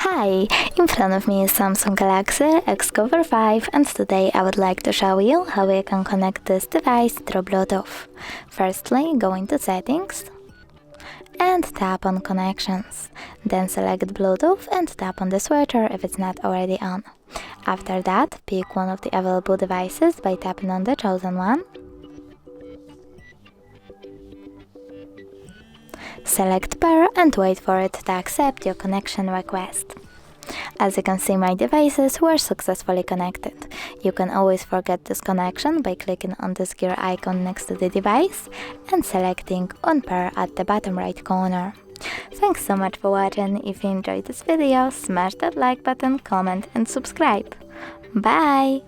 Hi, in front of me is Samsung Galaxy XCover 5 and today I would like to show you how you can connect this device through Bluetooth. Firstly, go into Settings and tap on Connections. Then select Bluetooth and tap on the switcher if it's not already on. After that, pick one of the available devices by tapping on the chosen one. Select Pair and wait for it to accept your connection request. As you can see, my devices were successfully connected. You can always forget this connection by clicking on this gear icon next to the device and selecting On Pair at the bottom right corner. Thanks so much for watching. If you enjoyed this video, smash that like button, comment and subscribe. Bye!